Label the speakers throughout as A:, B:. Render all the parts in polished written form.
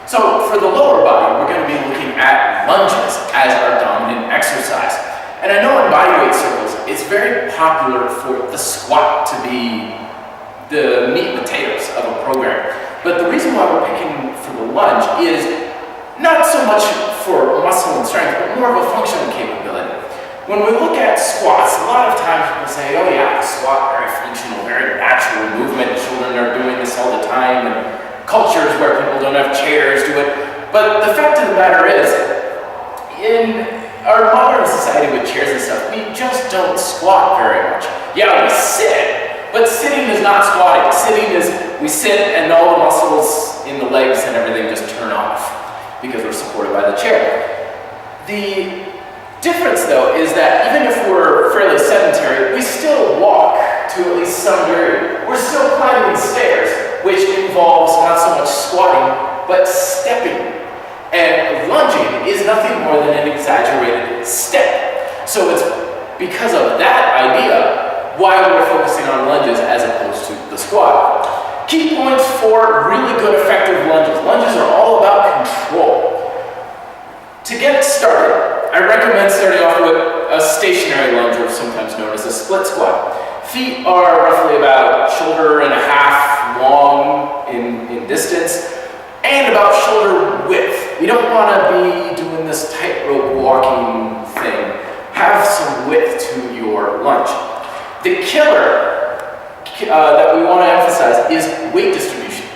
A: So for the lower body, we're going to be looking at lunges as our dominant exercise. And I know in bodyweight circles, it's very popular for the squat to be the meat and potatoes of a program. But the reason why we're picking for the lunge is not so much for muscle and strength, but more of a functional capability. When we look at squats, a lot of times people say, oh yeah, squat, very functional, very natural movement. Children are doing this all the time, and cultures where people don't have chairs do it. But the fact of the matter is, in our modern society with chairs and stuff, we just don't squat very much. Yeah, we sit, but sitting is not squatting. Sitting is, we sit and all the muscles in the legs and everything just turn off because we're supported by the chair. The difference though is that even if we're fairly sedentary, we still walk to at least some degree. We're still climbing stairs, which involves not so much squatting, but stepping. And lunging is nothing more than an exaggerated step. So it's because of that idea why we're focusing on lunges as opposed to the squat. Key points for really good effective lunges. Lunges are all about control. To get started, I recommend starting off with a stationary lunge, or sometimes known as a split squat. Feet are roughly about shoulder and a half long in distance, and about shoulder width. We don't want to be doing this tightrope walking thing. Have some width to your lunge. The killer that we want to emphasize is weight distribution.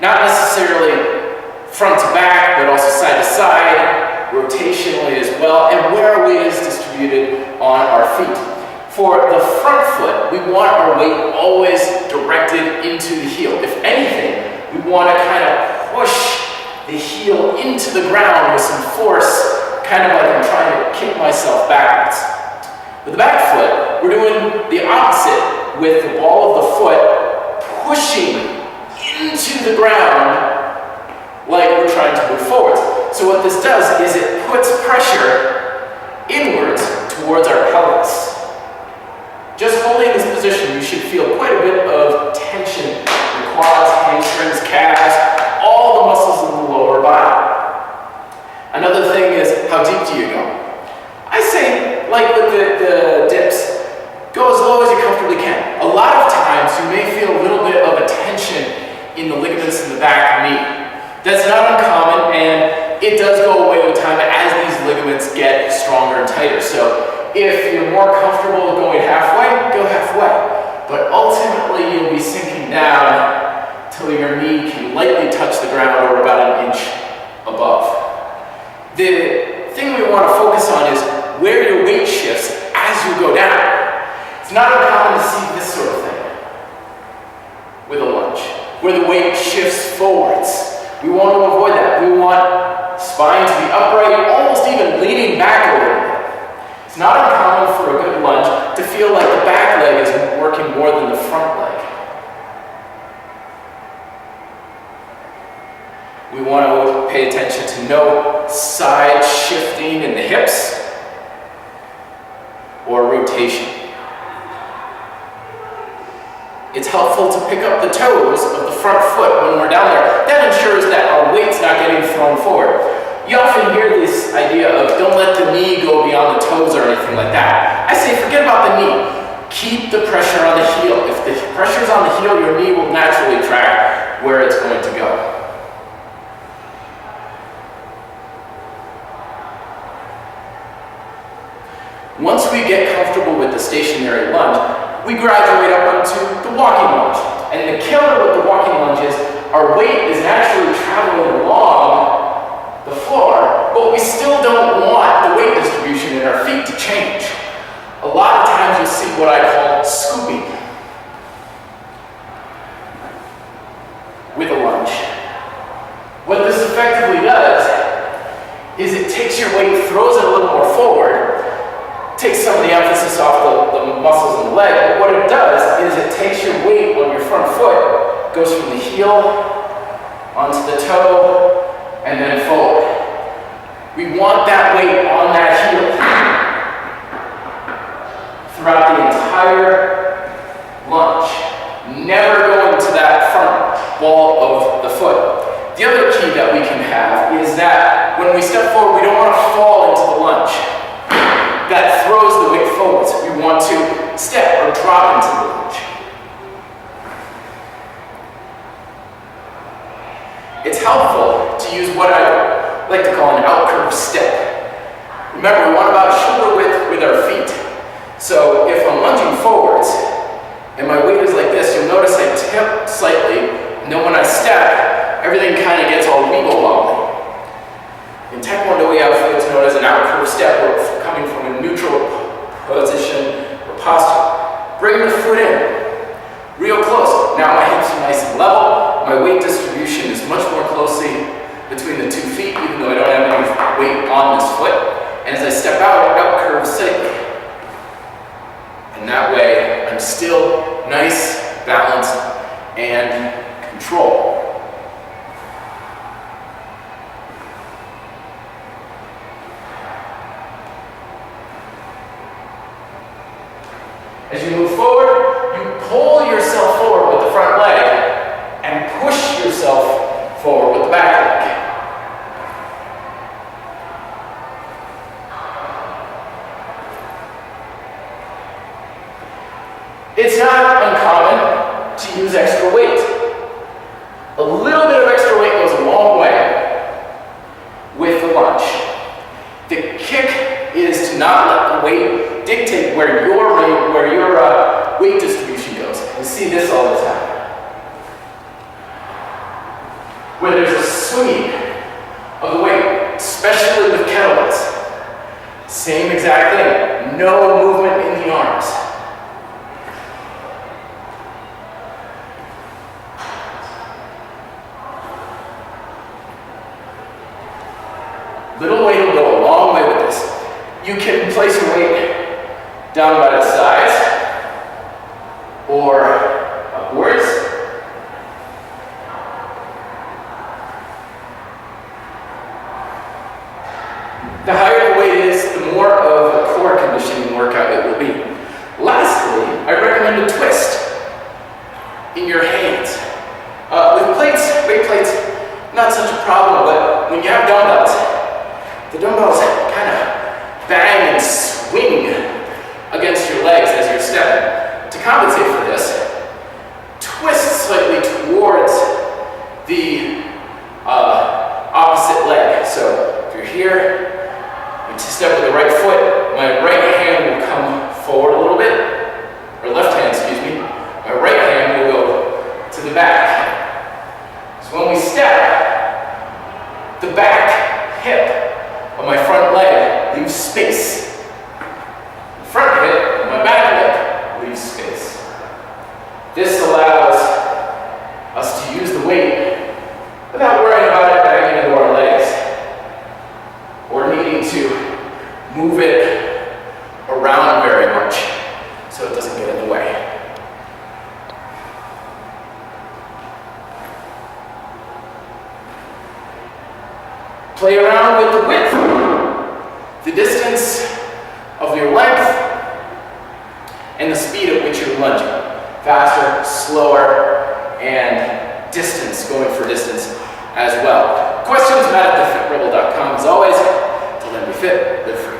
A: Not necessarily front to back, but also side to side, rotationally as well, and where our weight is distributed on our feet. For the front foot, we want our weight always directed into the heel. If anything, we want to kind of push the heel into the ground with some force, kind of like I'm trying to kick myself backwards. With the back foot, we're doing the opposite, with the ball of the foot pushing into the ground like we're trying to move forwards. So what this does is it puts pressure inwards towards our pelvis. Just holding this position, you should feel quite a bit of tension in the quads, hamstrings, calves, all the muscles in the lower body. Another thing is, how deep do you go? I say, like with the dips, go as low as you comfortably can. A lot of times, you may feel a little bit of a tension in the ligaments in the back knee. That's not uncommon, and it does go away with time as these ligaments get stronger and tighter. So if you're more comfortable going halfway, go halfway. But ultimately, you'll be sinking down till your knee can lightly touch the ground or about an inch above. The thing we want to focus on is where your weight shifts as you go down. It's not uncommon to see this sort of thing with a lunge, where the weight shifts forwards. We want to avoid that. We want spine to be upright, almost even leaning back a little bit. It's not uncommon for a good lunge to feel like the back leg is working more than the front leg. We want to pay attention to no side shifting in the hips or rotation. It's helpful to pick up the toes of the front foot when we're down there. That ensures that our weight's not getting thrown forward. You often hear this idea of don't let the knee go beyond the toes or anything like that. I say forget about the knee. Keep the pressure on the heel. If the pressure's on the heel, your knee will naturally track where it's going to go. Once we get comfortable with the stationary lunge, we graduate up into the walking lunge. And the killer with the walking lunge is our weight is naturally traveling along the floor, but we still don't want the weight distribution in our feet to change. A lot of times you'll see what I call scooping with a lunge. What this effectively does is it takes your weight, throws it a little more forward, takes some of the emphasis off the muscles in the leg, but what it does is it takes your weight on your front foot, goes from the heel onto the toe, and then forward. We want that weight on that heel throughout the entire lunge, never going to that front ball of the foot. The other key that we can have is that when we step forward, we don't want to fall into the lunge. That throws the weight forwards. We want to step or drop into the lunge. It's helpful to use what I like to call an out-curve step. Remember, we want about shoulder width with our feet. So if I'm lunging forwards and my weight is like this, you'll notice I tip slightly, and then when I step, everything kind of gets all wiggle-wobbly. In Taekwondo, we have what's known as an out-curve step, where we're coming from a neutral position or posture. Bring the foot in, real close. Now my hips are nice and level. My weight distribution is much more closely between the 2 feet, even though I don't have any weight on this foot. And as I step out, out-curve slightly. And that way, I'm still nice, balanced, and control. As you move forward, you pull yourself forward with the front leg and push yourself forward with the back leg. It's not uncommon to use extra weight. A little bit of extra weight goes a long way with the lunge. The kick is to not let the weight dictate where your weight distribution goes. You see this all the time. Where there's a swinging of the weight, especially with kettlebells. Same exact thing. No movement in the arms. Little weight will go a long way with this. You can place your weight down by the sides or upwards. The higher the weight is, the more of a core conditioning workout it will be. Lastly, I recommend a twist in your hands. With plates, weight plates, not such a problem, but when you have dumbbells, the dumbbells kind of bang and swing against your legs as you're stepping. To compensate for this, twist slightly towards the opposite leg. So if you're here, you step with the right foot, my right hand will come forward a little bit, or left hand, excuse me. My right hand will go to the back. So when we step, the back hip of my front leg leaves space. The front hip of my back leg leaves space. This allows us to use the weight without worrying about it banging into our legs or needing to move it around very much so it doesn't get in the way. Play around with the width, the distance of your length, and the speed at which you're lunging. Faster, slower, and distance, going for distance as well. Questions, Matt at thefitrebel.com. As always, till then be fit, live free.